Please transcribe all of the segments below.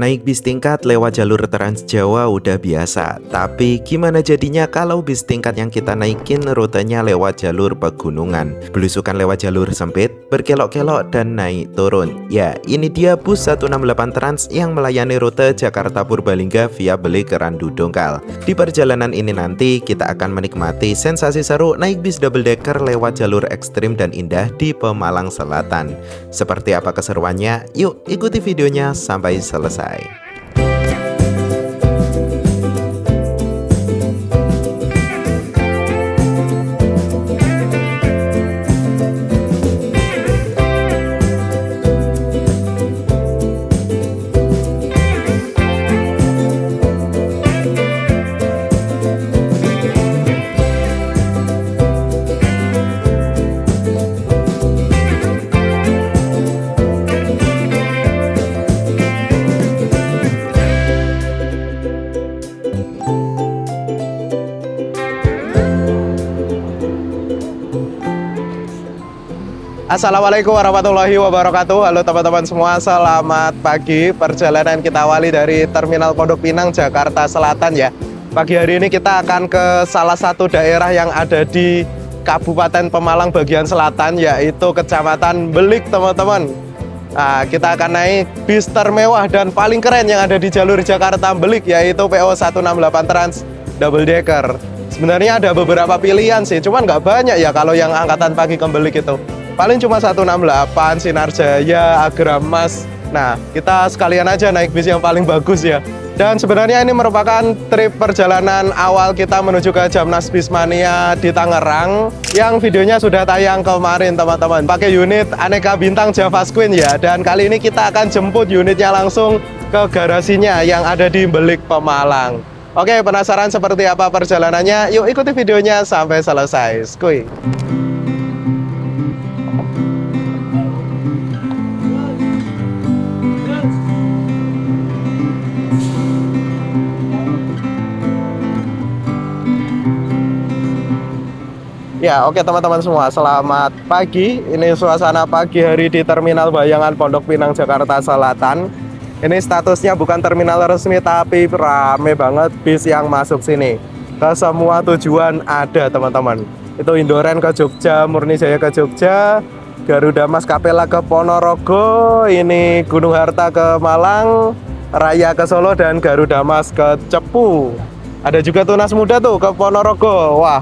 Naik bis tingkat lewat jalur Trans Jawa udah biasa, tapi gimana jadinya kalau bis tingkat yang kita naikin rutenya lewat jalur pegunungan? Belusukan lewat jalur sempit, berkelok-kelok dan naik turun. Ya, ini dia bus 168 Trans yang melayani rute Jakarta Purbalingga via Belik ke Randu Dongkal. Di perjalanan ini nanti kita akan menikmati sensasi seru naik bis double decker lewat jalur ekstrim dan indah di Pemalang Selatan. Seperti apa keseruannya? Yuk ikuti videonya sampai selesai. Assalamualaikum warahmatullahi wabarakatuh. Halo teman-teman semua, selamat pagi. Perjalanan kita awali dari Terminal Pondok Pinang, Jakarta Selatan ya. Pagi hari ini kita akan ke salah satu daerah yang ada di Kabupaten Pemalang bagian selatan, yaitu Kecamatan Belik teman-teman. Nah, kita akan naik bis termewah dan paling keren yang ada di jalur Jakarta Belik, yaitu PO 168 Trans Double Decker. Sebenarnya ada beberapa pilihan sih, cuman nggak banyak ya kalau yang angkatan pagi ke Belik itu. Paling cuma 168, Sinar Jaya, Agramas. Nah, kita sekalian aja naik bis yang paling bagus ya. Dan sebenarnya ini merupakan trip perjalanan awal kita menuju ke Jamnas Bismania di Tangerang, yang videonya sudah tayang kemarin teman-teman. Pakai unit aneka bintang Java Queen ya. Dan kali ini kita akan jemput unitnya langsung ke garasinya yang ada di Belik, Pemalang. Oke, penasaran seperti apa perjalanannya? Yuk ikuti videonya sampai selesai. Skuy. Ya, oke teman-teman semua, selamat pagi. Ini suasana pagi hari di Terminal Bayangan Pondok Pinang, Jakarta Selatan. Ini statusnya bukan terminal resmi, tapi rame banget bis yang masuk sini. Ke semua tujuan ada teman-teman. Itu Indoren ke Jogja, Murni Jaya ke Jogja, Garuda Mas Kapela ke Ponorogo, ini Gunung Harta ke Malang, Raya ke Solo, dan Garuda Mas ke Cepu. Ada juga Tunas Muda tuh ke Ponorogo. Wah,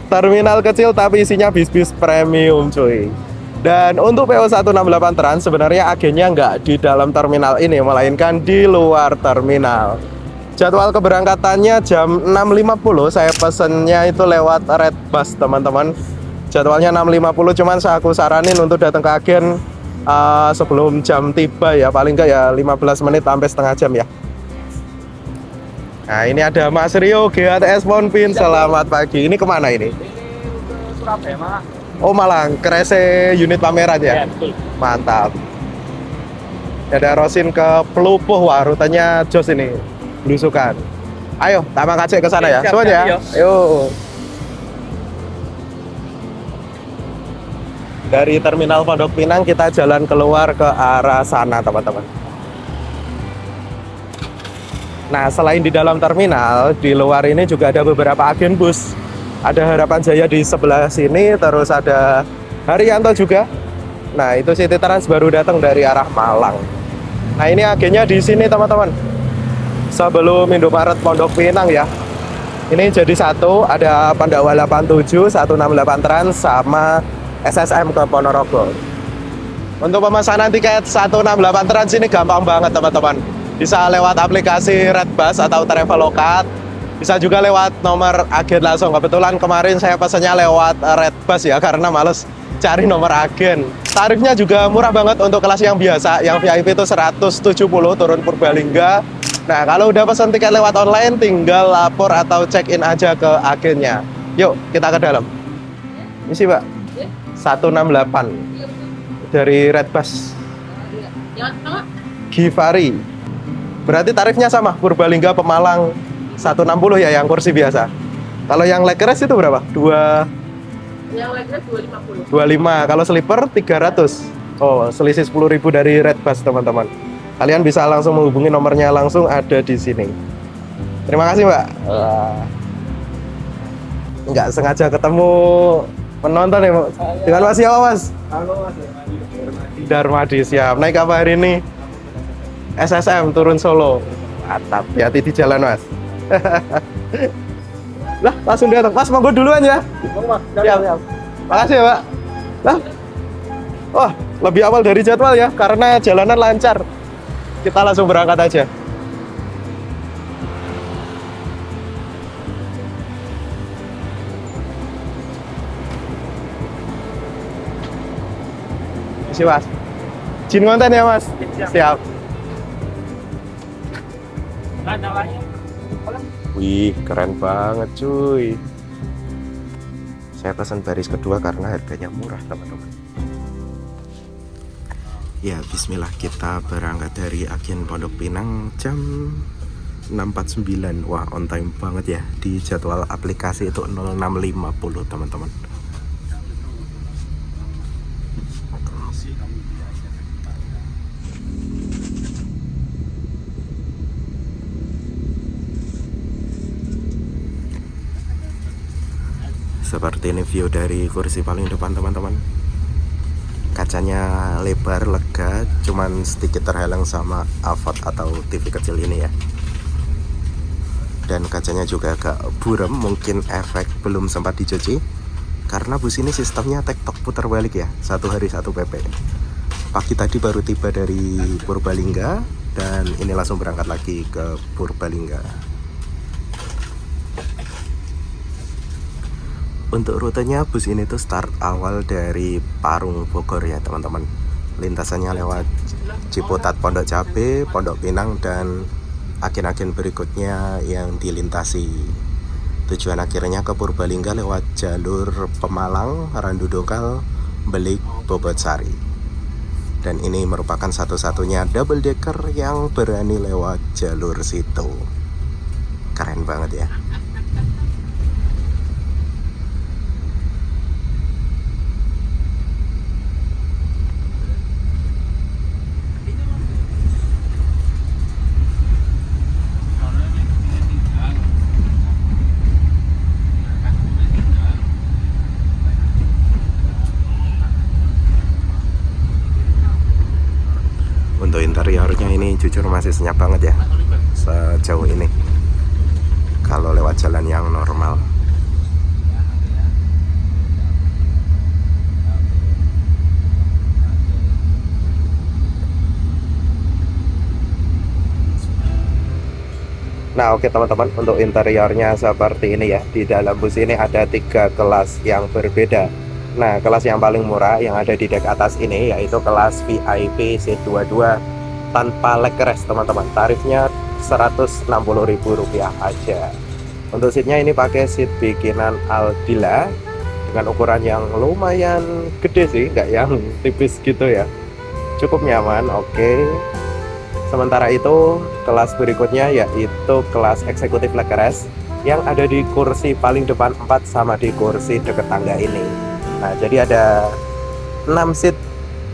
terminal kecil tapi isinya bis-bis premium cuy. Dan untuk PO 168 Trans sebenarnya agennya nggak di dalam terminal ini, melainkan di luar terminal. Jadwal keberangkatannya jam 6.50, saya pesennya itu lewat Red Bus teman-teman. Jadwalnya 6.50, cuman aku saranin untuk datang ke agen sebelum jam tiba ya, paling nggak ya 15 menit sampai setengah jam ya. Nah, ini ada Mas Rio GATS Ponpin. Selamat pagi. Ini kemana ini? Ini ke Surabaya, Malang. Oh, Malang. Kerese unit pameran ya? Ya, betul. Mantap. Ada Rosin ke Pelupuh. Wah, rutenya jos ini. Belusukan. Ayo, Tamang Aceh ke sana ya. Siap, Semuanya ya. siap, Ayo. Dari Terminal Pondok Pinang kita jalan keluar ke arah sana, teman-teman. Nah, selain di dalam terminal, di luar ini juga ada beberapa agen bus. Ada Harapan Jaya di sebelah sini, terus ada Haryanto juga. Nah, itu City Trans baru datang dari arah Malang. Nah, ini agennya di sini, teman-teman. Sebelum Indomaret Pondok Pinang ya. Ini jadi satu, ada Pandawa 87, 168 Trans, sama SSM ke Ponorogo. Untuk pemesanan tiket 168 Trans ini gampang banget, teman-teman. Bisa lewat aplikasi Redbus atau Traveloka, bisa juga lewat nomor agen langsung. Kebetulan kemarin saya pesannya lewat Redbus ya, karena males cari nomor agen. Tarifnya juga murah banget untuk kelas yang biasa. Yang VIP itu 170 turun Purbalingga. Nah, kalau udah pesan tiket lewat online, tinggal lapor atau check-in aja ke agennya. Yuk, kita ke dalam. Ini sih, Mbak, 168 dari Redbus. Givari. Berarti tarifnya sama, Purbalingga Pemalang 160 ya yang kursi biasa. Kalau yang leg rest itu berapa? Yang leg rest 250. 25. Kalau sleeper 300. Oh, selisih 10.000 dari Redbus, teman-teman. Kalian bisa langsung menghubungi nomornya, langsung ada di sini. Terima kasih Mbak. Nggak sengaja ketemu penonton ya Mbak. Dengan Mas siapa Mas? Halo Mas Darmadi, siap. Naik apa hari ini? SSM turun Solo. Mantap, hati-hati di jalan Mas. Lah langsung datang. Mas monggo duluan ya. Mas. Siap, siap. Makasih ya Pak. Lah. Wah, lebih awal dari jadwal ya, karena jalanan lancar. Kita langsung berangkat aja. Siap Mas. Jin konten ya Mas. Siap. Wih, keren banget cuy. Saya pesan baris kedua karena harganya murah teman-teman. Ya, bismillah, kita berangkat dari Agen Pondok Pinang jam 6.49. Wah, on time banget ya. Di jadwal aplikasi itu 06.50 teman-teman. Seperti ini view dari kursi paling depan teman-teman. Kacanya lebar, lega, cuman sedikit terhalang sama AVOD atau TV kecil ini ya. Dan kacanya juga agak buram, mungkin efek belum sempat dicuci. Karena bus ini sistemnya tektok putar balik ya, 1 hari 1 PP. Pagi tadi baru tiba dari Purbalingga, dan ini langsung berangkat lagi ke Purbalingga. Untuk rutenya bus ini tuh start awal dari Parung Bogor ya teman-teman. Lintasannya lewat Ciputat, Pondok Cabe, Pondok Pinang, dan agen-agen berikutnya yang dilintasi. Tujuan akhirnya ke Purbalingga lewat jalur Pemalang, Randu Dokal, Belik, Bobotsari. Dan ini merupakan satu-satunya double decker yang berani lewat jalur situ. Keren banget ya. Untuk interiornya ini jujur masih senyap banget ya sejauh ini kalau lewat jalan yang normal. Nah oke teman-teman, untuk interiornya seperti ini ya. Di dalam bus ini ada 3 kelas yang berbeda. Nah, kelas yang paling murah yang ada di dek atas ini yaitu kelas VIP C22 tanpa legress teman-teman. Tarifnya Rp160.000 aja. Untuk seatnya ini pakai seat bikinan Aldila dengan ukuran yang lumayan gede sih, nggak yang tipis gitu ya. Cukup nyaman, oke. Sementara itu kelas berikutnya yaitu kelas eksekutif legress yang ada di kursi paling depan 4 sama di kursi deket tangga ini. Nah, jadi ada 6 seat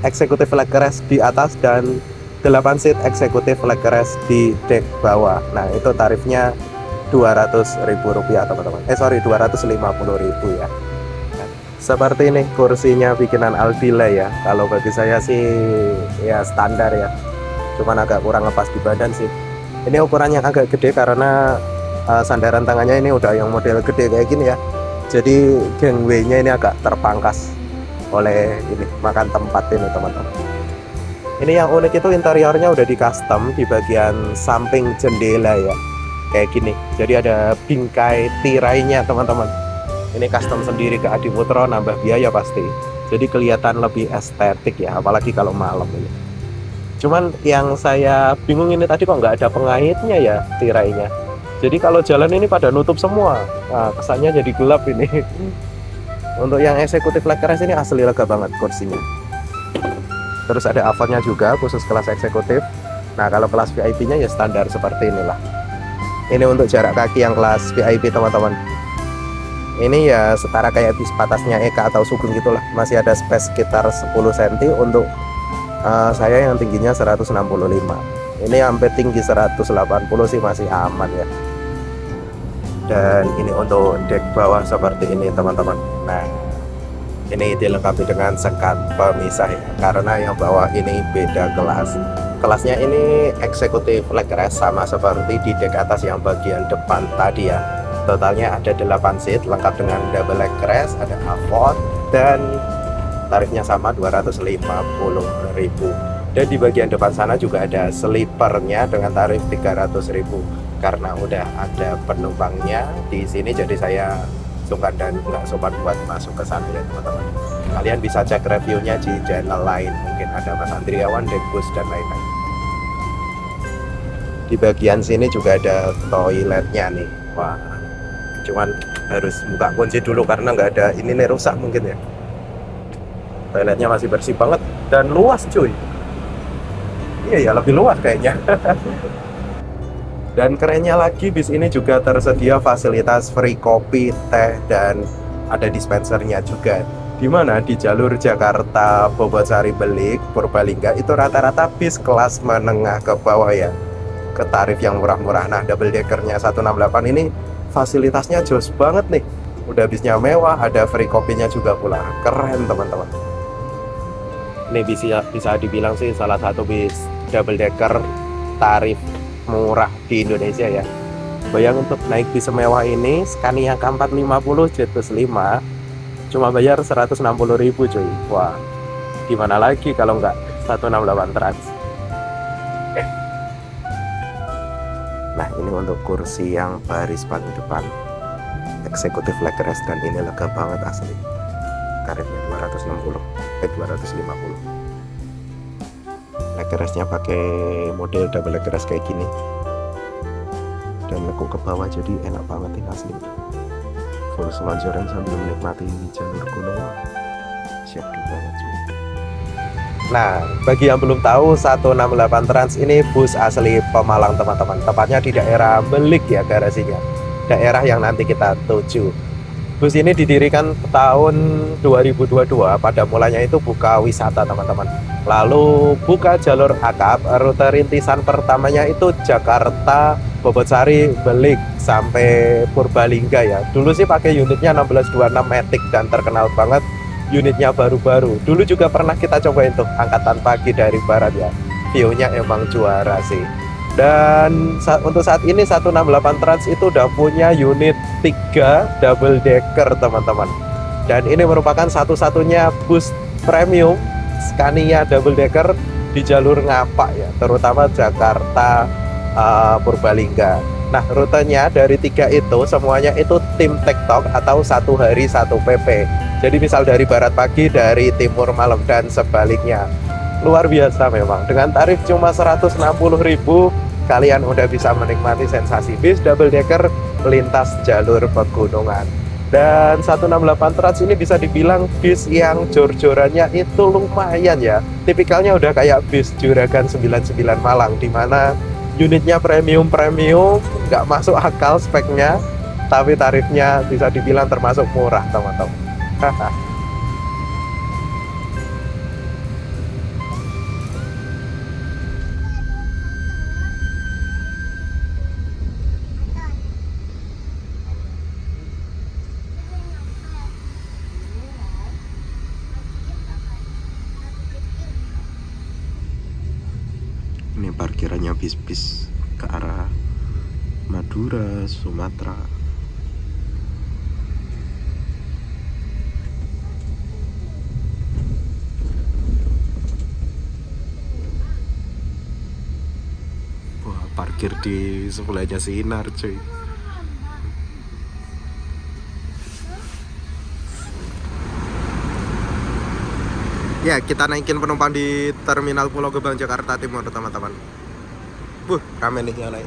eksekutif legress di atas dan 8 seat eksekutif legress di dek bawah. Nah, itu tarifnya Rp200.000 teman-teman. Rp250.000 ya. Nah, seperti ini kursinya bikinan Aldila ya. Kalau bagi saya sih ya standar ya. Cuman agak kurang ngepas di badan sih. Ini ukurannya agak gede karena sandaran tangannya ini udah yang model gede kayak gini ya. Jadi gangway-nya ini agak terpangkas oleh ini makan tempat ini teman-teman. Ini yang unik itu interiornya udah di custom di bagian samping jendela ya, kayak gini. Jadi ada bingkai tirainya teman-teman. Ini custom sendiri ke Adiputro, nambah biaya pasti. Jadi kelihatan lebih estetik ya, apalagi kalau malam ini. Cuman yang saya bingung ini tadi kok nggak ada pengaitnya ya tirainya. Jadi kalau jalan ini pada nutup semua. Nah, kesannya jadi gelap ini. Untuk yang eksekutif legress ini asli lega banget kursinya. Terus ada AVOD-nya juga khusus kelas eksekutif. Nah, kalau kelas VIP-nya ya standar seperti inilah. Ini untuk jarak kaki yang kelas VIP teman-teman. Ini ya setara kayak bis patasnya Eka atau Sugeng gitulah. Masih ada space sekitar 10 cm untuk Saya yang tingginya 165. Ini sampai tinggi 180 sih masih aman ya. Dan ini untuk dek bawah seperti ini teman-teman. Nah, ini dilengkapi dengan sekat pemisah ya, karena yang bawah ini beda kelas. Kelasnya ini eksekutif legress sama seperti di dek atas yang bagian depan tadi ya. Totalnya ada 8 seat lengkap dengan double legress, ada avot, dan tarifnya sama 250.000. Dan di bagian depan sana juga ada sleepernya dengan tarif 300.000. Karena udah ada penumpangnya di sini, jadi saya sungkan dan nggak sopan buat masuk ke sana ya teman-teman. Kalian bisa cek reviewnya di channel lain, mungkin ada Mas Andriawan, Debus, dan lain-lain. Di bagian sini juga ada toiletnya nih. Wah, cuman harus buka kunci dulu karena nggak ada ini nih, rusak mungkin ya. Toiletnya masih bersih banget dan luas cuy. Iya ya, lebih luas kayaknya. Dan kerennya lagi, bis ini juga tersedia fasilitas free kopi, teh, dan ada dispensernya juga. Dimana di jalur Jakarta, Bobotsari, Belik, Purbalingga itu rata-rata bis kelas menengah ke bawah ya, ke tarif yang murah-murah. Nah, double deckernya 168 ini fasilitasnya jos banget nih. Udah bisnya mewah, ada free kopinya juga pula. Keren teman-teman. Ini bisa dibilang sih salah satu bis double decker tarif murah di Indonesia ya. Bayang untuk naik bis semewah ini, Scania K450 Jet 5 cuma bayar 160.000 cuy. Wah, gimana lagi kalau nggak 168 Trans. Nah, ini untuk kursi yang baris paling depan, eksekutif legress, dan ini lega banget asli. Tarifnya 250. Legressnya pakai model double legress kayak gini, dan lekuk ke bawah, jadi enak banget ini asli. Full selonjoran sambil menikmati jalur gunung. Siap banget cuy. Nah, bagi yang belum tahu, 168 Trans ini bus asli Pemalang teman-teman. Tepatnya di daerah Belik ya garasinya, daerah yang nanti kita tuju. Bus ini didirikan tahun 2022, pada mulanya itu buka wisata teman-teman. Lalu buka jalur akap, rute rintisan pertamanya itu Jakarta, Bobotsari, Belik, sampai Purbalingga ya. Dulu sih pakai unitnya 1626 Matic dan terkenal banget, unitnya baru-baru. Dulu juga pernah kita cobain tuh angkatan pagi dari barat ya. View-nya emang juara sih. Dan untuk saat ini 168 Trans itu udah punya unit 3 double decker teman-teman. Dan ini merupakan satu-satunya bus premium Scania double decker di jalur ngapak ya, terutama Jakarta Purbalingga. Nah, rutenya dari 3 itu semuanya itu tim tektok atau 1 hari 1 PP. Jadi misal dari barat pagi, dari timur malam, dan sebaliknya. Luar biasa memang. Dengan tarif cuma 160.000, kalian udah bisa menikmati sensasi bis double decker melintas jalur pegunungan. Dan 168 Trans ini bisa dibilang bis yang jor-jorannya itu lumayan ya. Tipikalnya udah kayak bis Juragan 99 Malang, dimana unitnya premium, nggak masuk akal speknya, tapi tarifnya bisa dibilang termasuk murah teman-teman. Ini parkirannya bis-bis ke arah Madura, Sumatera. Wah, parkir di sebelahnya Sinar cuy. Ya, kita naikin penumpang di Terminal Pulau Gebang, Jakarta Timur, teman-teman. Rame nih yang naik.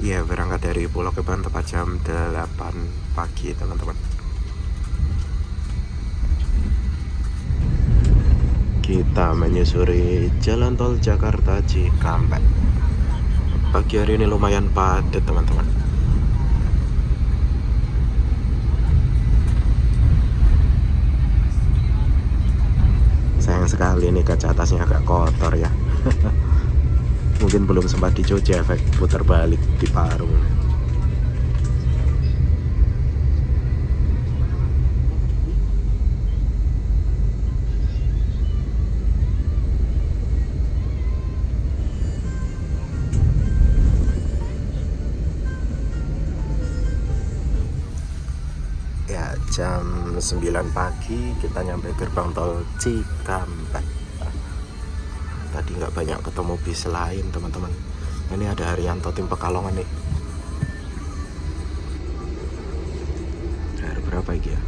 Iya, berangkat dari Pulau Gebang tepat jam 8 pagi, teman-teman. kita menyusuri jalan tol Jakarta Cikampek. Pagi hari ini lumayan padat teman-teman. Sayang sekali nih kaca atasnya agak kotor ya. Mungkin belum sempat dicuci efek putar balik di Parung. Ya, jam 9 pagi kita nyampe gerbang tol Cikampek. Tadi nggak banyak ketemu bis lain teman-teman. Ini ada Haryanto tim Pekalongan nih. Hari berapa ini ya?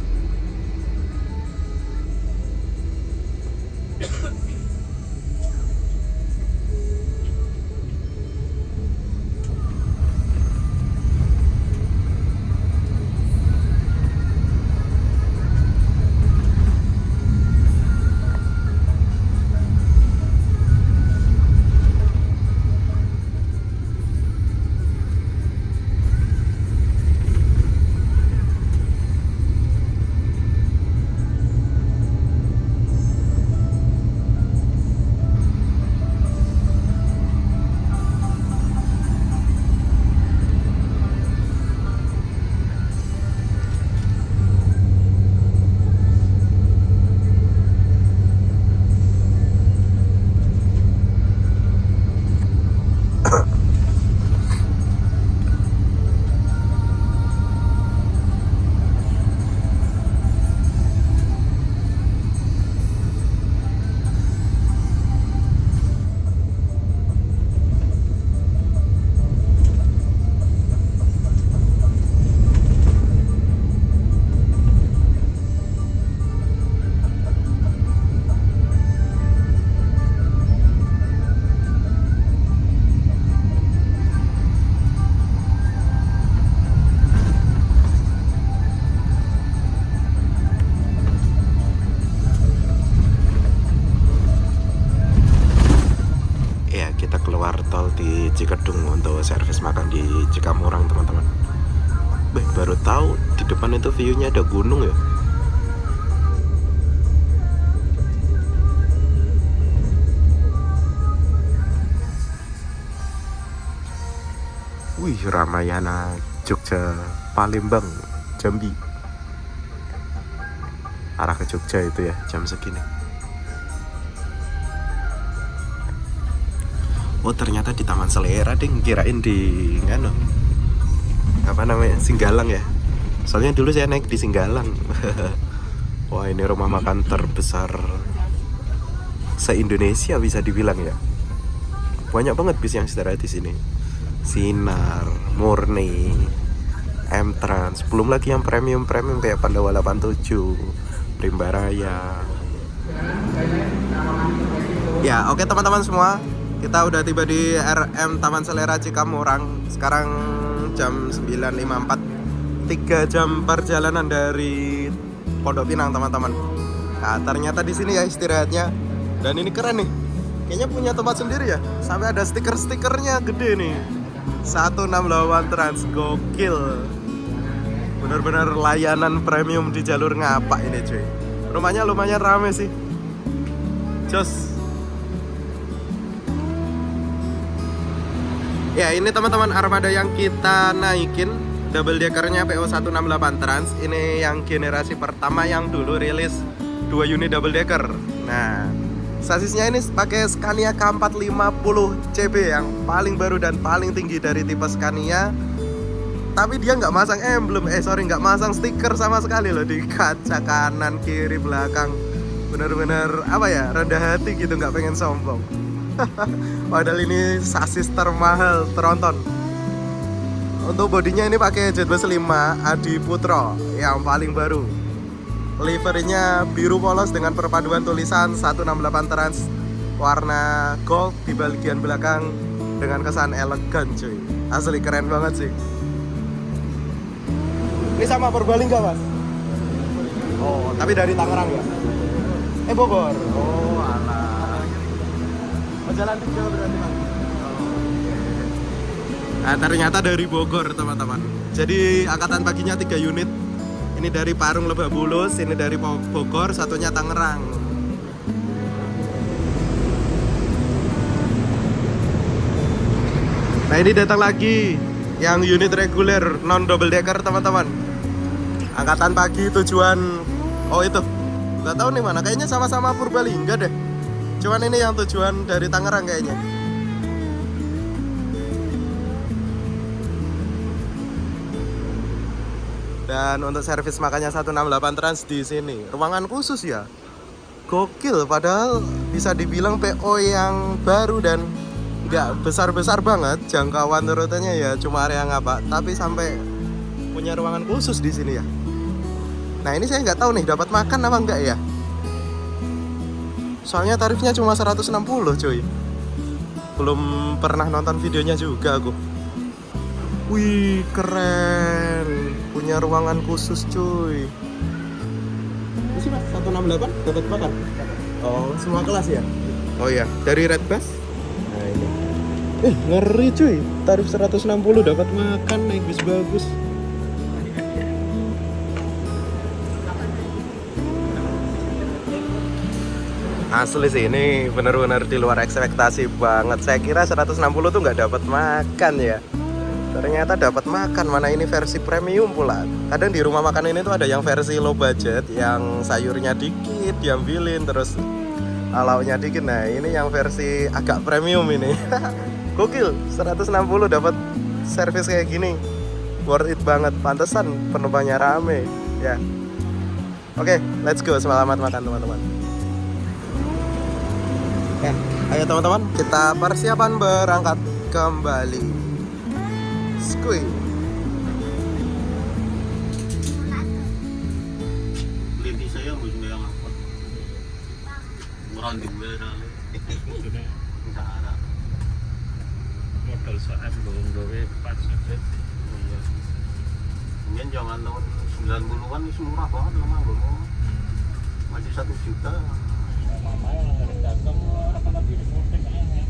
Di Cikedung untuk servis makan di Cikamurang teman-teman. Baru tahu di depan itu view-nya ada gunung ya. Wih, Ramayana Jogja Palembang Jambi. Arah ke Jogja itu ya jam segini. Oh ternyata di Taman Selera ding, kirain di apa namanya, Singgalang ya. Soalnya dulu saya naik di Singgalang. Wah, ini rumah makan terbesar se-Indonesia bisa dibilang ya. Banyak banget bis yang istirahat di sini. Sinar, Murni, M-Trans, belum lagi yang premium-premium kayak Pandawa 87, Rimbaraya. Ya, oke teman-teman semua. Kita udah tiba di RM Taman Selera Cikamurang. Sekarang jam 9.54. 3 jam perjalanan dari Pondok Pinang, teman-teman. Nah, ternyata di sini ya istirahatnya. Dan ini keren nih. Kayaknya punya tempat sendiri ya. Sampai ada stiker-stikernya gede nih. 168 Trans, gokil. Bener-bener layanan premium di jalur ngapak ini cuy. Rumahnya lumayan rame sih. Jos. Ya, ini teman-teman armada yang kita naikin, double deckernya PO 168 Trans. Ini yang generasi pertama yang dulu rilis 2 unit double decker. Nah, sasisnya ini pakai Scania K450 CB yang paling baru dan paling tinggi dari tipe Scania. Tapi dia nggak masang emblem, nggak masang stiker sama sekali loh di kaca kanan, kiri, belakang. Bener-bener apa ya, rendah hati gitu, nggak pengen sombong. Padahal ini sasis termahal tronton. Untuk bodinya ini pakai Jetbus 5 Adi Putro yang paling baru. Liverinya biru polos dengan perpaduan tulisan 168 Trans warna gold di bagian belakang dengan kesan elegan cuy. Asli keren banget sih. Ini sama Purbalingga mas? Oh, tapi dari Tangerang ya? Bogor? Oh alah. Jalan 3 berarti Bang. Nah, ternyata dari Bogor teman-teman. Jadi angkatan paginya 3 unit. Ini dari Parung Lebak Bulus, ini dari Bogor, satunya Tangerang. Nah ini datang lagi yang unit reguler non double decker teman-teman. Angkatan pagi tujuan, oh itu nggak tahu nih mana, kayaknya sama-sama Purbalingga deh. Cuman ini yang tujuan dari Tangerang kayaknya. Dan untuk servis makanya 168 Trans di sini. Ruangan khusus ya. Gokil, padahal bisa dibilang PO yang baru dan nggak besar-besar banget. Jangkauan rutenya ya cuma area Ngabak, tapi sampai punya ruangan khusus di sini ya. Nah ini saya nggak tahu nih dapat makan apa enggak ya. Soalnya tarifnya cuma 160 cuy. Belum pernah nonton videonya juga aku. Wih keren, punya ruangan khusus cuy. Ini sih mas 168 dapat makan. Oh semua kelas ya. Oh iya dari Red Bus. Nah ini. Ngeri cuy, tarif 160 dapat makan naik bis bagus. Asli sih ini bener-bener di luar ekspektasi banget. Saya kira 160 tuh nggak dapat makan ya. Ternyata dapat makan, mana ini versi premium pula. Kadang di rumah makan ini tuh ada yang versi low budget, yang sayurnya dikit diambilin, terus lauknya dikit. Nah ini yang versi agak premium ini. Gokil, 160 dapat servis kayak gini. Worth it banget, pantesan penumpangnya rame ya. Oke, let's go, selamat makan teman-teman. Ya, ayo teman-teman, kita persiapan berangkat kembali. Skuy. Linti saya mau juga yang apa? Murah juga kali. Enggak. Modal saat belum gawe pas saja. Iya. Mungkin jangan tahun 90-an ini murah banget loh Mang. Masih 1 juta. Mama yang dari dagang apa lagi di Polsek kayaknya.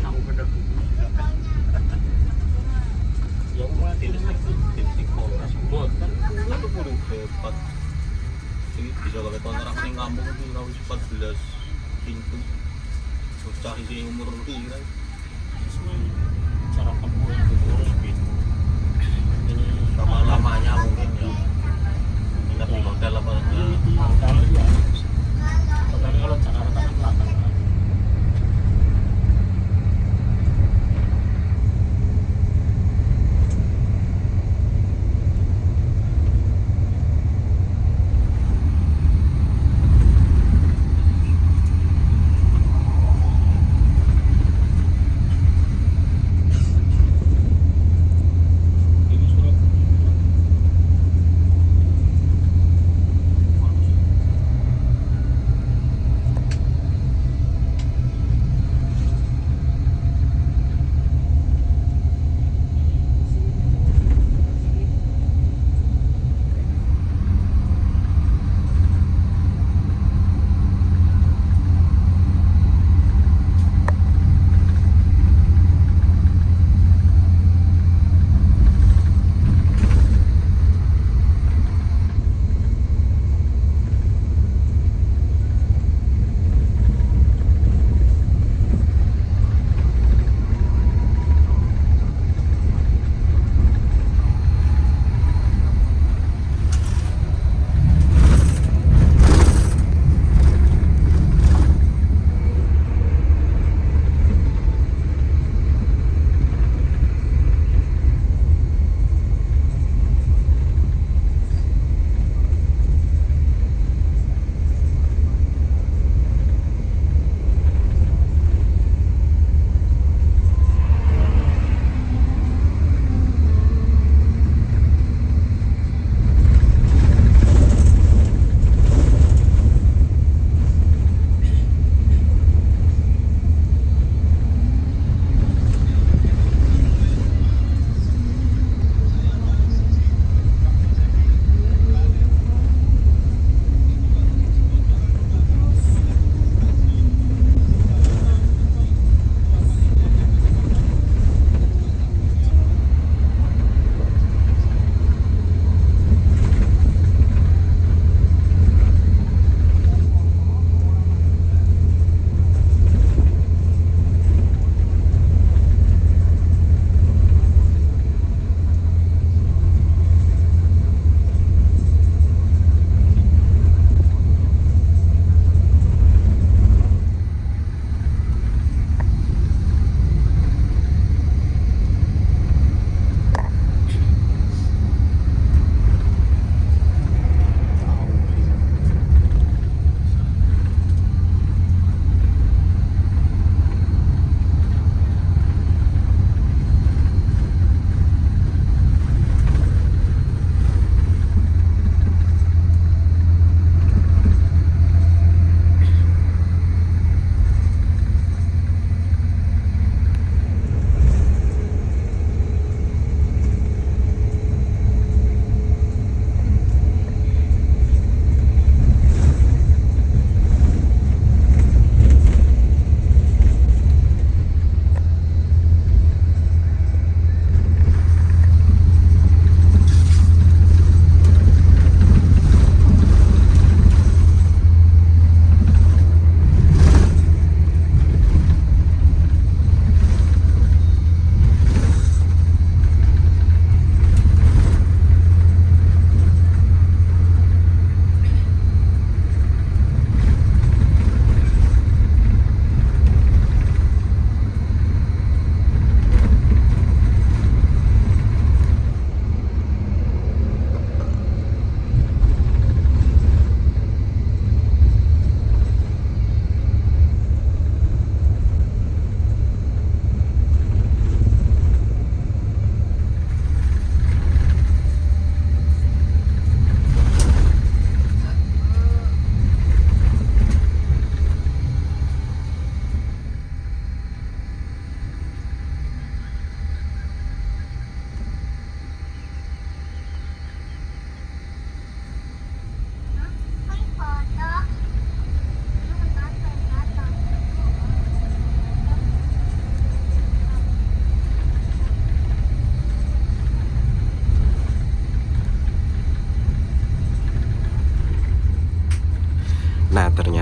Aku beda buku. Yang mana titik Polres buat kan itu kurang cepat. Jadi bisa kalau kontrak ning kampung itu kalau 14 pintu. Bocah isi umur kira. Cara kamu itu terus ini lama-lamanya mungkin ya. Ingat di hotel apa hotel ya. Hotel kalau Jakarta kan belakang.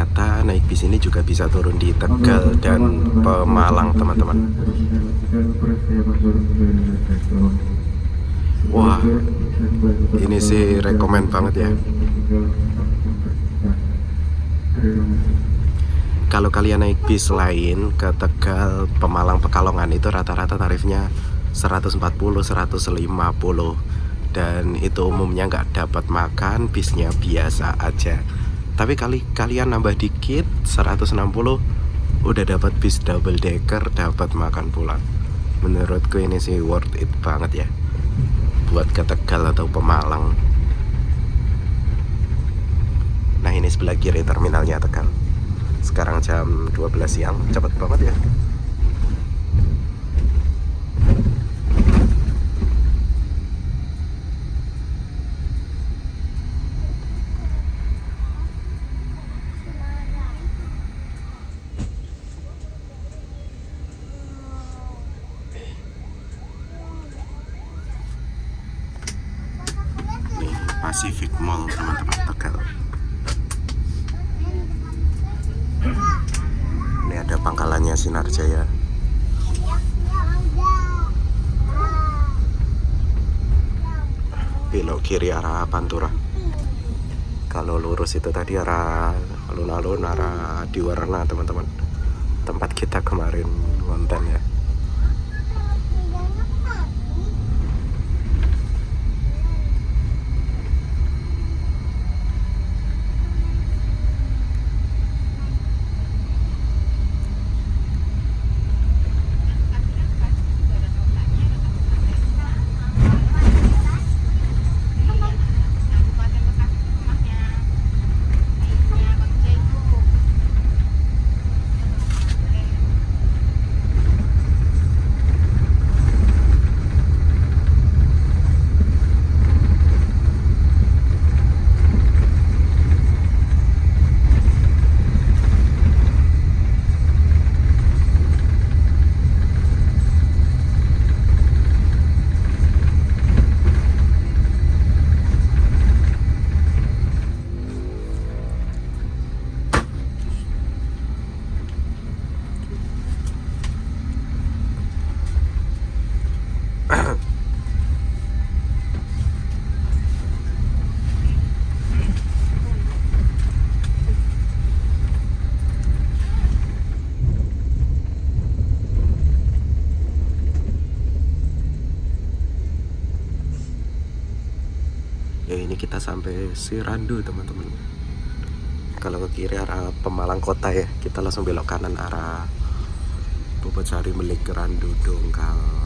ternyata naik bis ini juga bisa turun di Tegal dan Pemalang, teman-teman. Wah, ini sih rekomen banget ya. Kalau kalian naik bis lain ke Tegal, Pemalang, Pekalongan itu rata-rata tarifnya 140, 150, dan itu umumnya nggak dapat makan, bisnya biasa aja. Tapi kalian nambah dikit 160 udah dapat bis double decker, dapat makan pulang. Menurutku ini sih worth it banget ya buat ke Tegal atau Pemalang. Nah, ini sebelah kiri terminalnya Tegal. Sekarang jam 12 siang, cepet banget ya. Pacific Mall, teman-teman, Tegal. Ini ada pangkalannya Sinar Jaya. Belok kiri arah Pantura. Kalau lurus itu tadi arah alun-alun, arah Diwarna, teman-teman. Tempat kita kemarin ngonten ya. Ya, ini kita sampai Sirandu, teman-teman. Kalau ke kiri arah Pemalang kota ya, kita langsung belok kanan arah Bobocari, Melik, Randu, Dongkal.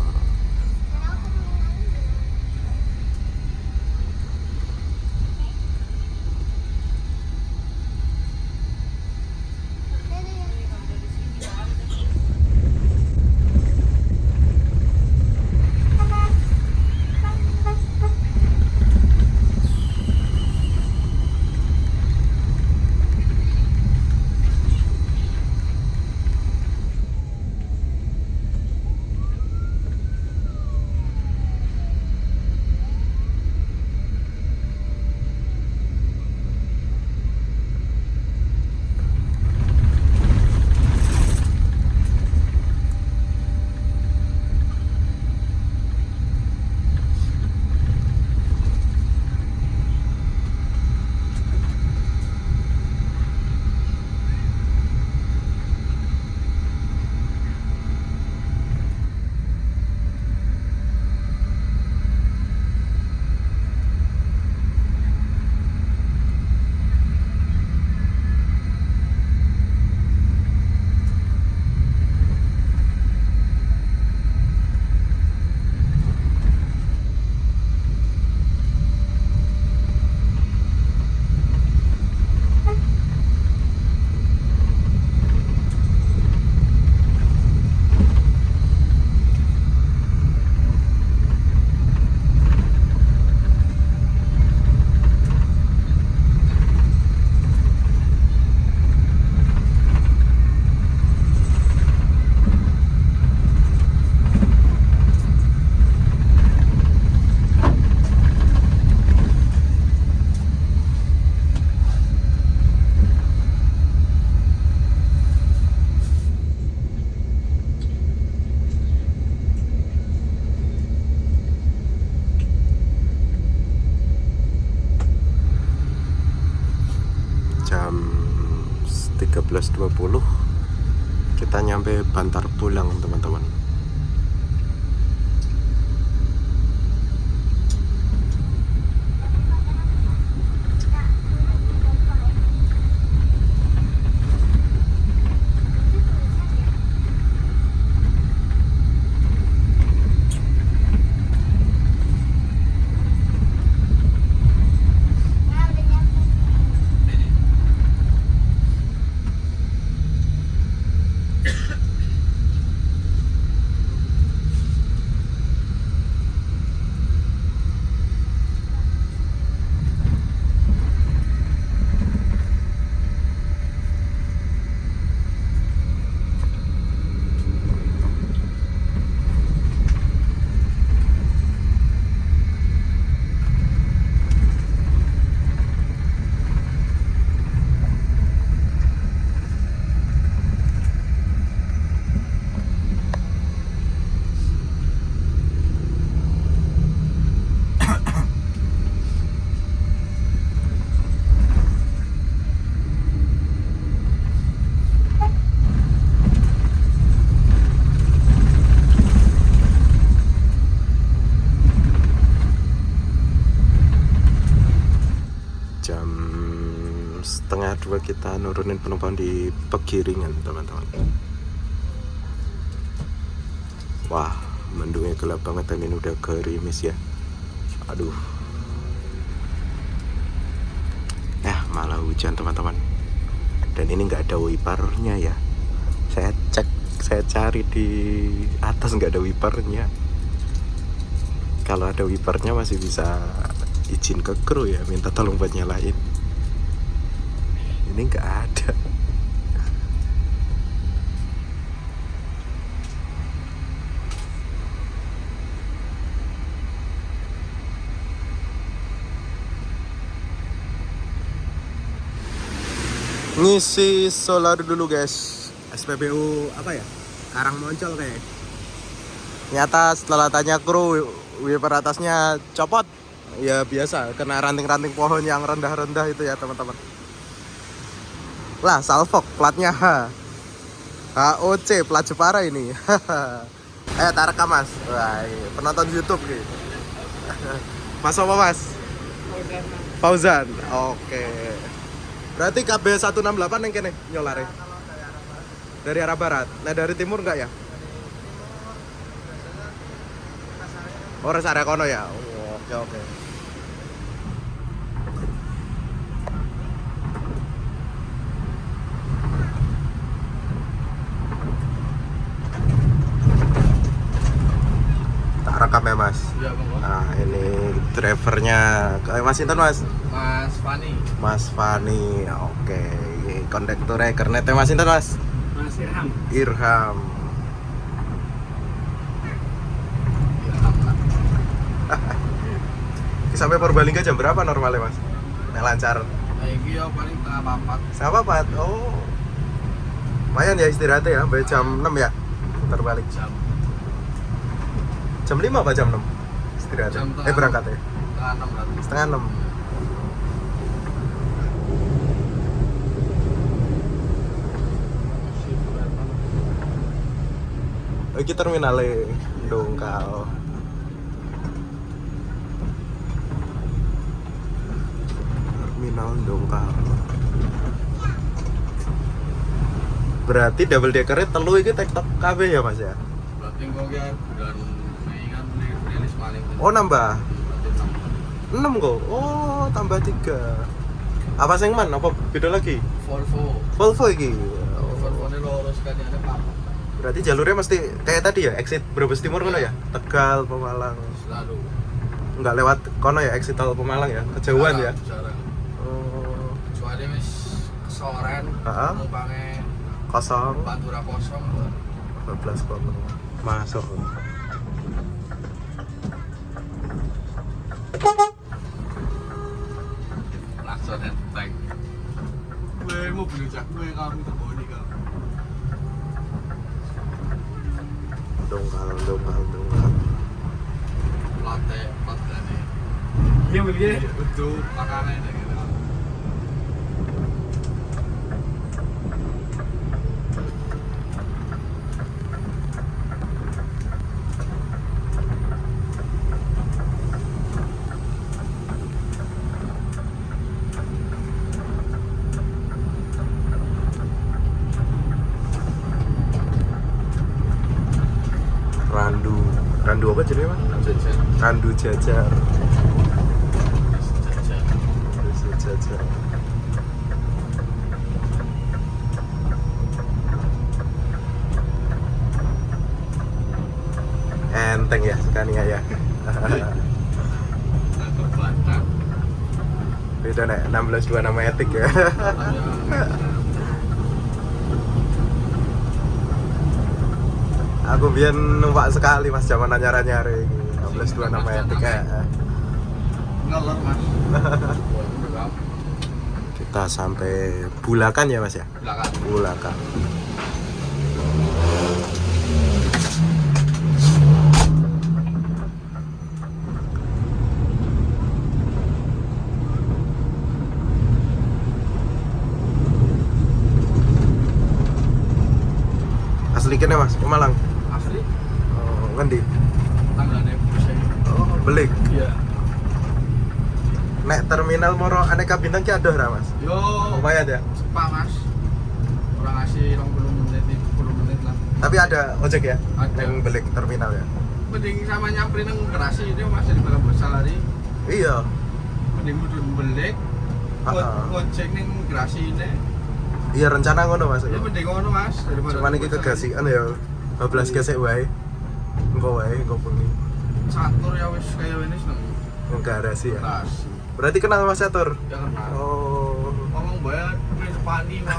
13.20 kita nyampe Bantar Pulang teman-teman. Setengah 2 kita nurunin penumpang di Pegiringan teman-teman. Wah, mendungnya gelap banget dan ini udah gerimis ya. Aduh, malah hujan teman-teman. Dan ini nggak ada wipernya ya. Saya cari di atas nggak ada wipernya. Kalau ada wipernya masih bisa izin ke kru ya, minta tolong buat nyalain. Ini nggak ada. Ngisi solar dulu guys. SPBU apa ya? Karangmoncol kayak. Nyata setelah tanya kru, wiper atasnya copot. Ya biasa, kena ranting-ranting pohon yang rendah-rendah itu ya teman-teman. Lah, Salfok platnya HOC, plat Jepara ini. Ayo tarik Mas. Wah, penonton YouTube nih. Mas apa Mas? Fauzan. Oke. Berarti KB 168 yang kene nyolare. Dari arah barat. Nah, dari timur enggak ya? Oh, res area kono ya. Oh, oke. Rekam ya Mas? Iya bang. Nah ini drivernya Mas Intan Mas? Mas Fani. Mas Fani, oke. Kondekturnya kernetnya Mas Intan Mas? Mas Irham. Irham. Sampai Purbalingga jam berapa normalnya Mas? Yang lancar? Nah ini ya paling tengah papat. Setengah papat? Oh lumayan ya istirahatnya ya, sampai jam 6 ya? Putar balik Jam 5 apa jam 6? Istirahat. Berangkat ya? Setengah 6 berarti. Setengah 6. Iki terminale Dongkal. Terminal Dongkal. Berarti double deckernya telu iki TikTok kabeh ya Mas ya? Berarti kok ya bulan Mei kan rilis paling. Oh nambah? Berarti 6 kok? Oh tambah 3. Apa sing man? Apa beda lagi? Volvo. Volvo iki? Volvo ini lurus kan ada papat. Berarti jalurnya mesti kayak tadi ya? Exit Brebes Timur kono ya? Tegal, Pemalang. Selalu. Nggak lewat kono ya? Exit tol Pemalang ya? Kejauhan ya? Jarang. Oh. Kecuali wis kesoren, Ha-ha. numpangnya Kosong. Pantura kosong. 12 koma. Masuk. Langsung enteng. Gue mau beli jak gue kamu terboni kau. Dongkal. Latte nih. Iya begini. Betul makanan gitu. Apa jenenge Mas? Jajan. Kandu jajar. Jajan. Kandu jajar. Enteng ya Scania ya. Atau Batak. Beda nek 1626 Matic ya. Aku biar numpak sekali Mas zaman nyara-nyara ini 1626 Matic ya. Ngelor Mas. Kita sampai Bulakan ya Mas ya? Belakang. Bulakan. Asli kene Mas, ke Malang. Asli. Oh, ngendi? Tanggane Pusing. Oh, Belik. Iya. Nek terminal Moro Aneka Bintang ki adoh ra Mas? Yo. Lumayan ya. Cepat Mas. Orang ngasih 20 menit, 10 menit lah. Tapi ada ojek ya? Ada. Yang Belik terminal ya? Mending sama nyamperin nang Gerasi ini Mas daripada bos salari. Iya. Mending kudu Belik. Ngojek ning Gerasi ini. Iya rencana ngono Mas. Ya mending ngono Mas daripada. Cuman iki kegasikan ya 12 gesek wae. Engko wae engko bengi. Catur ya wis kaya wene seneng. Wong garasi ya. Gerasi. Berarti kenal Mas Catur? Ya kenal. Oh. Ngomong bayar wis pani mau.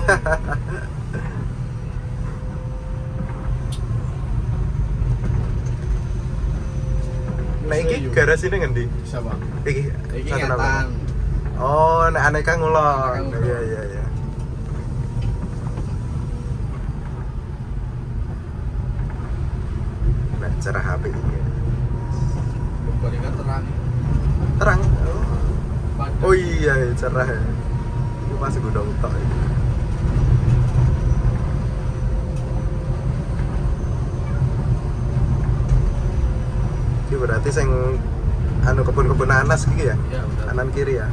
Nah iki garasine ngendi? Siapa? Iki. Iki satu nama. Ngetan. Oh, nek Aneka Ngulon. Aneka Ngulon. Iya iya iya. Nek cerah HP ini. Balikan terang. Terang. Padang. Oh iya, cerah ya. Ini masih gudang tok ini. Ini berarti sing anu kebun-kebun nanas iki ya? Ya udah. Kanan kiri ya.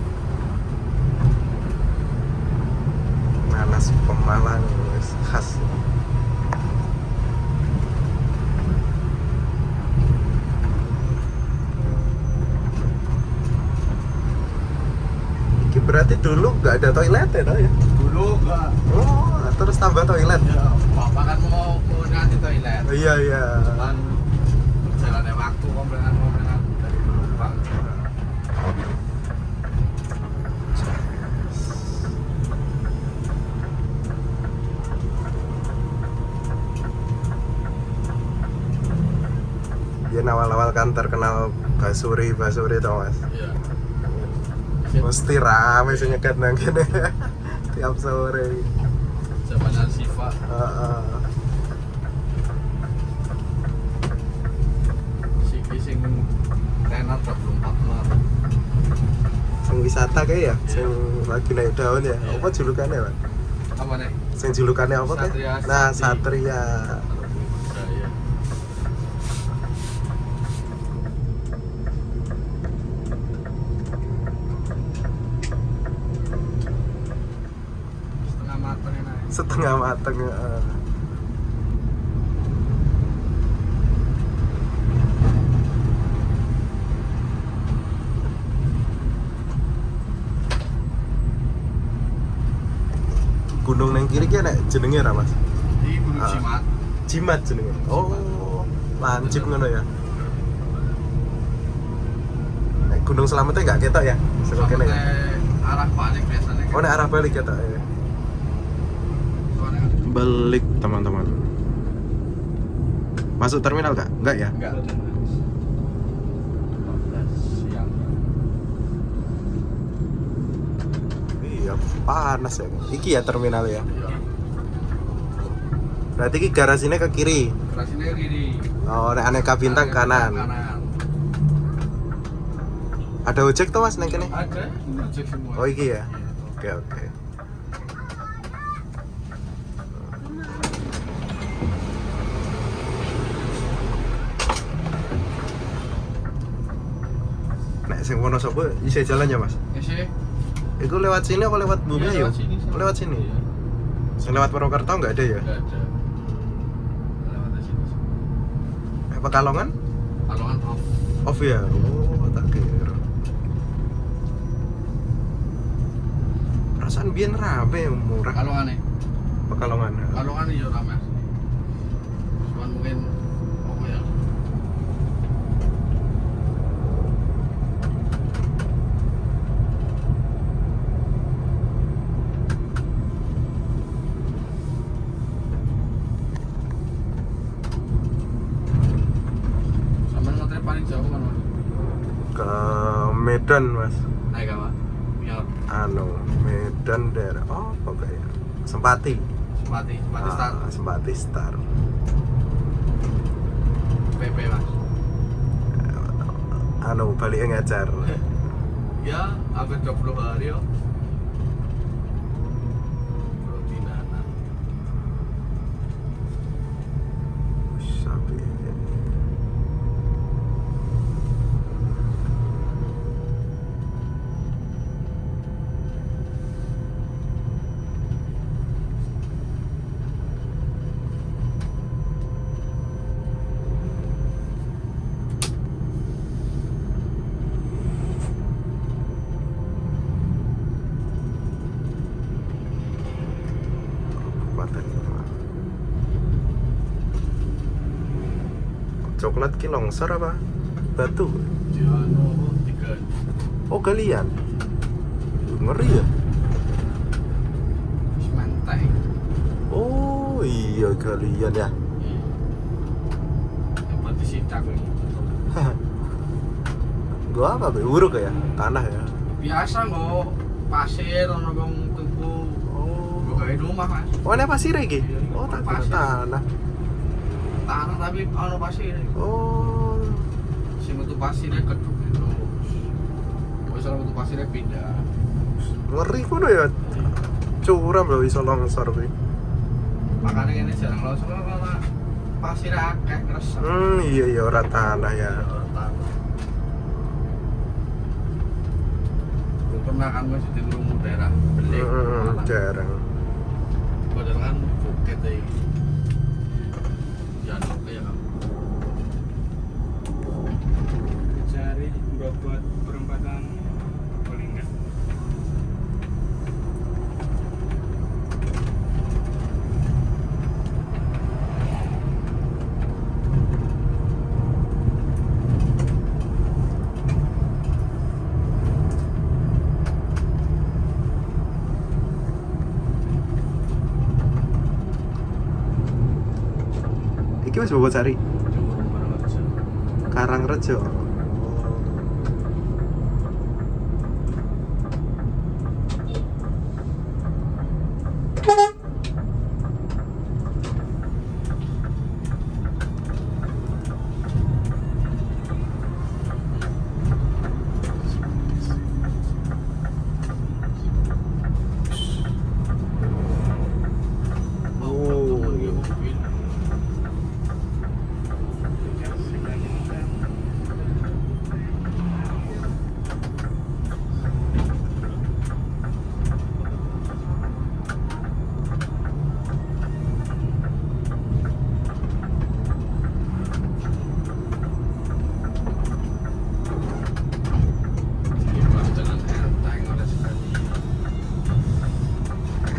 Nanas Pemalang wis khas. Iki berarti dulu nggak ada toilet ya, toh ya? Dulu enggak. Oh, terus tambah toilet. Ya, bapak kan mau nganti toilet. Iya iya. Cuman jalannya waktu komplengan dari penumpang. Dia awal-awal kan terkenal Basuri tau Mas. Iya. Mesti rame sih nyekat nang kene tiap sore. Zamanan Siva. Heeh. Sing tenar 24 lar. Sing wisata kayak ya, sing lagi naik daun ya. Iya. Apa julukannya, Pak? Apa nih? Sing julukannya apa kayak? Satria Nah, Sakti. Satria. Budaya. Setengah mateng enak. Setengah mateng. Heeh. Gunung nang kiri ki nek jenenge ra, Mas? Di Gunung Ah. Cimat. Jimat jenenge. Oh, lancip ngono ya. Nek Gunung Slametnya enggak ketok ya? Saka kene ya. Arah balik biasanya. Oh, nek arah balik ketok ya. Soalnya Balik, teman-teman. Masuk terminal enggak? Enggak ya? enggak. 14 siang. Iya, panas ya. Iki ya terminal ya. Iya. Berarti ki garasinya ke kiri. Kerasnya kiri. Oh, nek Aneka Bintang kanan. Kanan. Ada ojek tuh Mas nang kene? Ada, ngecek semua. Oh, iki ya. Iya. Oke. Nek sing Wonosobo isih jalan ya, Mas? Ya sih. Iku lewat sini apa lewat Bumi Iya, Ayu? lewat sini. Oh, lewat sini. Iya. Sing lewat Purwokerto enggak ada ya? Enggak ada. Lewat dari sini. Pekalongan? Kalongan off. Off ya? Oh, tak kira. Perasaan biyen rame murah. Kalongan nih. Pekalongan. Kalongan nih yo rame. Cuman mungkin apa ya? Sampai ngotre paling jauh kan, Mas? Ke Medan, Mas. Naik apa? Biar Anu, Medan daerah apa kayak? Sempati. Sempati start Sempati Star. PP, Mas. Anu, balik ngajar. Ya, hampir 20 hari ya. Rutinan. Sapi. Coklat ki longsor apa? Batu? Jano 3. Oh, galian. Ngeri ya? Semantai. Oh iya, galian ya. Dapat disita gue. Gua apa be? Uruk ya? Tanah ya? Biasa kok pasir ono wong tuku. Oh. Gue gawe rumah, Mas. Oh, ini pasir iki? Oh, tak kira Pasir. tanah. Tanah tapi ono pasir. Oh. Sing metu pasirnya keduk terus. Wis ora metu pasirnya pindah. Ngeri kudu ya. Curam lho iso longsor kuwi. Makanya ini jarang longsor karena pasir akeh ngresep. Iya iya, ora tanah ya. Gue pernah kan masih di rumah daerah Belik, Malang. Jarang. Padahal kan Bukit ya. Jangan oke ya kamu. Cari bobot perempatan paling enggak. Iki wis bobot sari. Barang aja. Karangrejo. Mau mobil. Dibuat dengan enteng oleh sekali.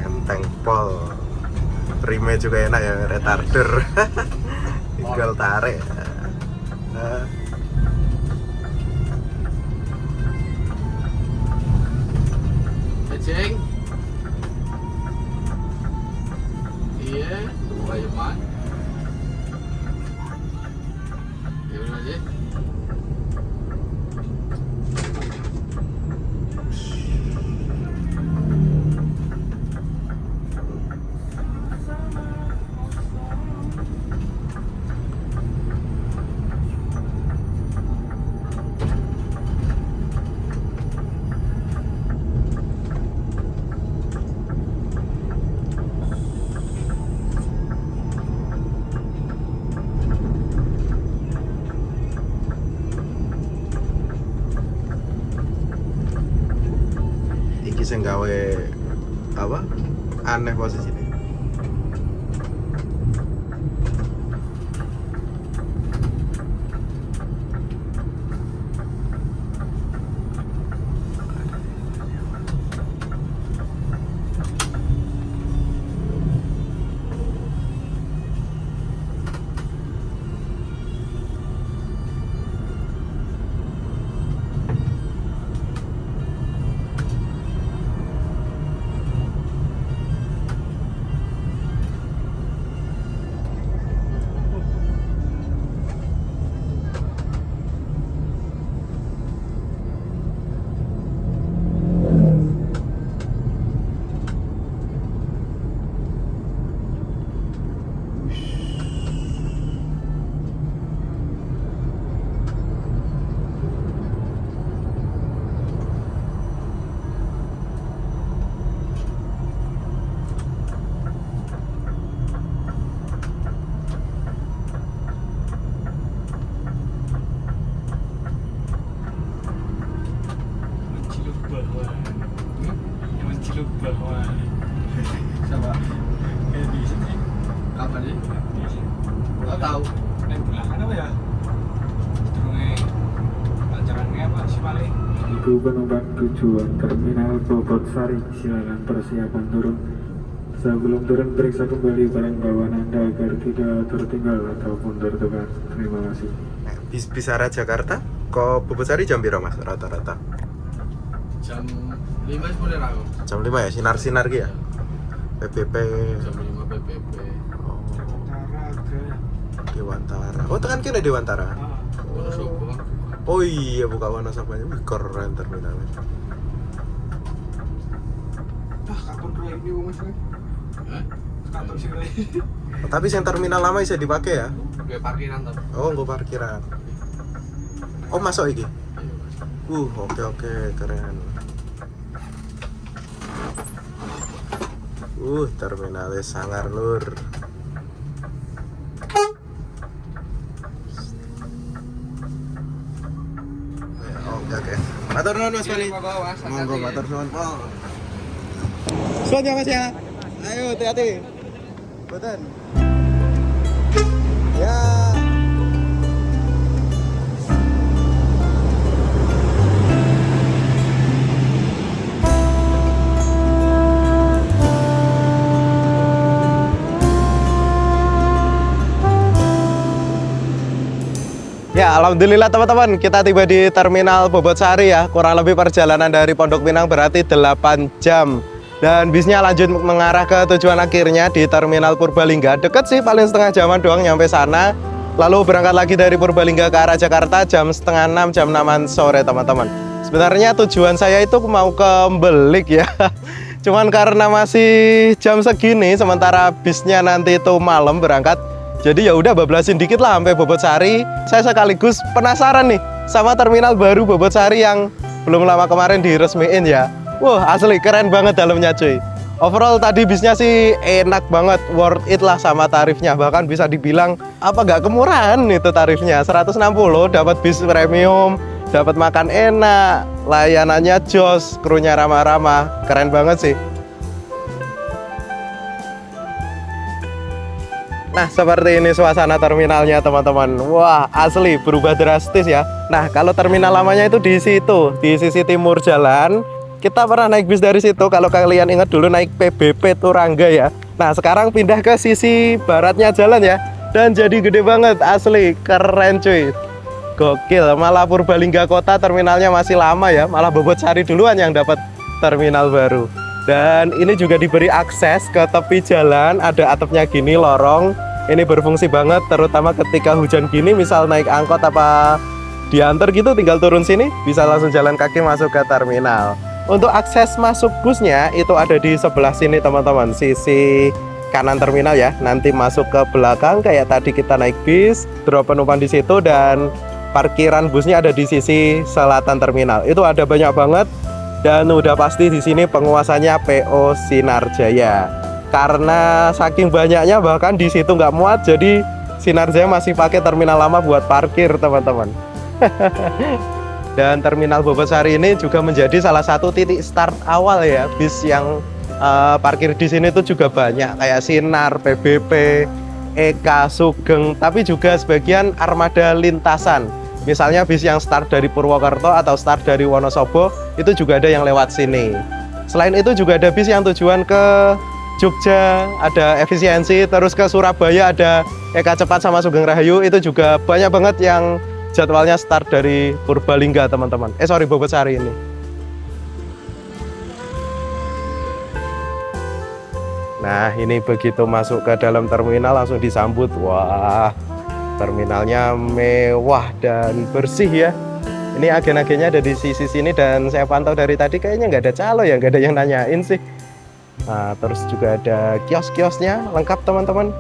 Enteng pol. Rime juga enak ya, retarder. Tinggal tarik. Ceng. Iya, bayu man. Gimana aja? Iki sing gawe apa? Aneh posisine. tahu. Yang belakang apa ya? Durunge pancarannya apa sih paling? Ibu penumpang tujuan Terminal Bobot Sari, silakan persiapan turun. Sebelum turun, periksa kembali barang bawaan Anda agar tidak tertinggal ataupun tertukar. Terima kasih. Bis arah Jakarta kok Bobot Sari jam berapa Mas rata-rata? Jam 5 boleh aku. Jam 5 ya, sinar-sinar gitu ya? PPP Jam 5 PPP. oh, Antara ke Dewantara. Oh, tekan kene Dewantara. Wonosobo. Oh iya, buka Wonosobanya. Wih, keren terminalnya. kapan dua ini Mas? Hah? Kantor sih. Oh, tapi yang terminal lama bisa dipakai ya? Gue parkiran tuh. Oh, nggak parkiran. Oh, masuk iki. Oke, keren. Terminalnya sangar lur. Oke. Matur nuwun Mas Fali. Monggo matur nuwun, Pak. Suwun ya Mas ya. Ayo hati-hati. Boten. Ya. Ya, alhamdulillah teman-teman, kita tiba di Terminal Bobot Sari ya. Kurang lebih perjalanan dari Pondok Pinang berarti 8 jam. Dan bisnya lanjut mengarah ke tujuan akhirnya di Terminal Purbalingga. Deket sih, paling setengah jaman doang nyampe sana. Lalu berangkat lagi dari Purbalingga ke arah Jakarta jam setengah 6, jam 6 sore teman-teman. Sebenarnya tujuan saya itu mau ke Belik ya. Cuman karena masih jam segini, sementara bisnya nanti itu malam berangkat. Jadi ya udah bablasin dikit lah sampai Bobot Sari. Saya sekaligus penasaran nih sama terminal baru Bobot Sari yang belum lama kemarin diresmiin ya. Wah, asli keren banget dalamnya cuy. Overall tadi bisnya sih enak banget, worth it lah sama tarifnya. Bahkan bisa dibilang apa nggak kemurahan itu tarifnya. 160 dapat bis premium, dapat makan enak, layanannya jos, krunya ramah-ramah. Keren banget sih. Nah, seperti ini suasana terminalnya teman-teman. Wah, asli berubah drastis ya. Nah, kalau terminal lamanya itu di situ, di sisi timur jalan. Kita pernah naik bis dari situ. Kalau kalian ingat dulu naik PBP Turangga ya. Nah, sekarang pindah ke sisi baratnya jalan ya. Dan jadi gede banget, asli keren cuy. Gokil, malah Purbalingga kota terminalnya masih lama ya. Malah Bobot Sari duluan yang dapat terminal baru. Dan ini juga diberi akses ke tepi jalan, ada atapnya gini, lorong. Ini berfungsi banget, terutama ketika hujan gini, misal naik angkot apa diantar gitu, tinggal turun sini, bisa langsung jalan kaki masuk ke terminal. Untuk akses masuk busnya, itu ada di sebelah sini teman-teman, sisi kanan terminal ya. Nanti masuk ke belakang, kayak tadi kita naik bis, drop penumpang di situ, dan parkiran busnya ada di sisi selatan terminal. Itu ada banyak banget. Dan udah pasti di sini penguasanya PO Sinarjaya. Karena saking banyaknya bahkan di situ nggak muat, jadi Sinarjaya masih pakai terminal lama buat parkir teman-teman. Dan terminal Bobot Sari ini juga menjadi salah satu titik start awal ya bis yang parkir di sini tuh juga banyak kayak Sinar, PBP, Eka, Sugeng, tapi juga sebagian armada lintasan. Misalnya bis yang start dari Purwokerto atau start dari Wonosobo, itu juga ada yang lewat sini. Selain itu juga ada bis yang tujuan ke Jogja, ada Efisiensi, terus ke Surabaya ada Eka Cepat sama Sugeng Rahayu, itu juga banyak banget yang jadwalnya start dari Purbalingga teman-teman. Bobot Sari ini. Nah, ini begitu masuk ke dalam terminal langsung disambut. Wah, terminalnya mewah dan bersih ya. Ini agen-agennya ada di sisi sini dan saya pantau dari tadi kayaknya nggak ada calo ya, nggak ada yang nanyain sih. Nah, terus juga ada kios-kiosnya lengkap teman-teman.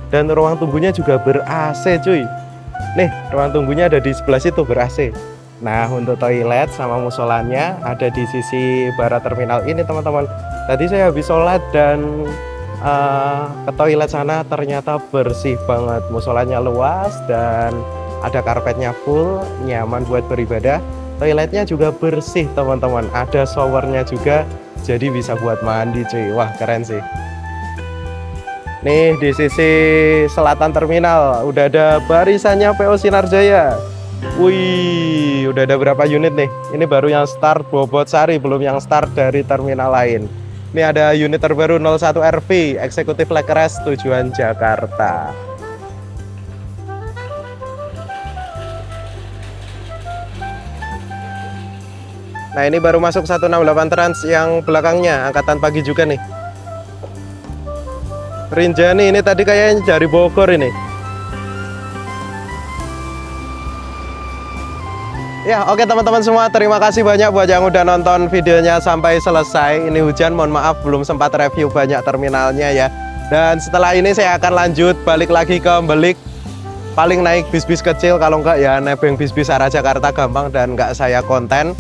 Dan ruang tunggunya juga ber-AC cuy. Nih, ruang tunggunya ada di sebelah situ ber-AC. Nah, untuk toilet sama musolanya ada di sisi barat terminal ini teman-teman. Tadi saya habis sholat dan ke toilet sana ternyata bersih banget, musolanya luas dan ada karpetnya full, nyaman buat beribadah. Toiletnya juga bersih teman-teman, ada showernya juga, jadi bisa buat mandi cuy. Wah, keren sih. Nih di sisi selatan terminal udah ada barisannya PO Sinar Jaya. Wih, udah ada berapa unit nih? Ini baru yang start Bobot Sari, belum yang start dari terminal lain. Ini ada unit terbaru 01 RV, eksekutif Lekres tujuan Jakarta. Nah ini baru masuk 168 Trans yang belakangnya, angkatan pagi juga nih. Rinjani ini tadi kayaknya dari Bogor ini. Ya oke teman-teman semua, terima kasih banyak buat yang udah nonton videonya sampai selesai. Ini hujan, mohon maaf belum sempat review banyak terminalnya ya. Dan setelah ini saya akan lanjut balik lagi ke Belik. Paling naik bis-bis kecil, kalau enggak ya nebeng bis-bis arah Jakarta gampang dan enggak saya konten.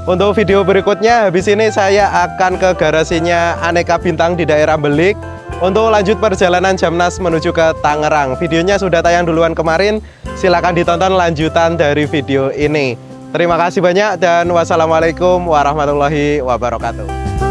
Untuk video berikutnya, habis ini saya akan ke garasinya Aneka Bintang di daerah Belik untuk lanjut perjalanan Jamnas menuju ke Tangerang. Videonya sudah tayang duluan kemarin, silakan ditonton lanjutan dari video ini. Terima kasih banyak dan wassalamualaikum warahmatullahi wabarakatuh.